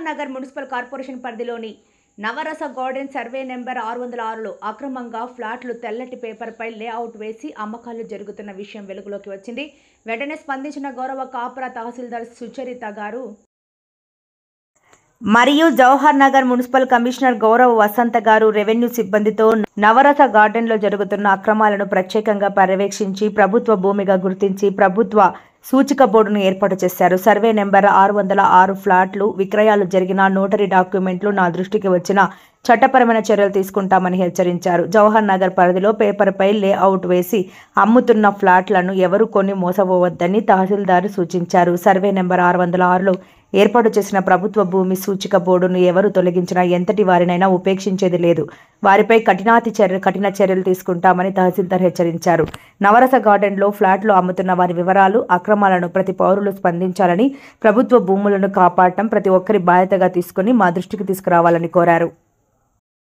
Jawahar Nagar municipal corporation పరిధిలోని నవరస garden survey number 606లో అక్రమంగా ఫ్లాట్లు తెల్లటి పేపర్పై లేఅవుట్ వేసి అమ్మకాలు జరుగుతున్న విషయం వెలుగులోకి వచ్చింది. వెంటనే స్పందించిన గౌరవ కాపురా తహసీల్దార్ సుచరిత గారు మరియు జవహర్ నగర్ మున్సిపల్ కమిషనర్ గౌరవ వసంత గారు రెవెన్యూ సిబ్బందితో నవరస గార్డెన్లో జరుగుతున్న అక్రమాలను ప్రత్యేకంగా పర్యవేక్షించి ప్రభుత్వ భూమిగా గుర్తించి ప్రభుత్వ సూచిక బోర్డును ఏర్పాటు చేశారు. సర్వే నెంబర్ 606 ఫ్లాట్లు విక్రయాలు జరిగిన నోటరీ డాక్యుమెంట్లు నా దృష్టికి వచ్చిన చట్టపరమైన చర్యలు తీసుకుంటామని హెచ్చరించారు. జవహర్ నగర్ పరిధిలో పేపర్పై లేఅవుట్ వేసి అమ్ముతున్న ఫ్లాట్లను ఎవరు కొని మోసపోవద్దని తహసీల్దార్ సూచించారు. సర్వే నెంబర్ 606లో ఏర్పాటు చేసిన ప్రభుత్వ భూమి సూచిక బోర్డును ఎవరు తొలగించినా ఎంతటి వారినైనా ఉపేక్షించేది లేదు. వారిపై కఠిన చర్యలు తీసుకుంటామని తహసీల్దార్ హెచ్చరించారు. నవరస గార్డెన్లో ఫ్లాట్లు అమ్ముతున్న వారి వివరాలు, అక్రమాలను ప్రతి పౌరులు స్పందించాలని, ప్రభుత్వ భూములను కాపాడటం ప్రతి ఒక్కరి బాధ్యతగా తీసుకుని మా దృష్టికి తీసుకురావాలని కోరారు.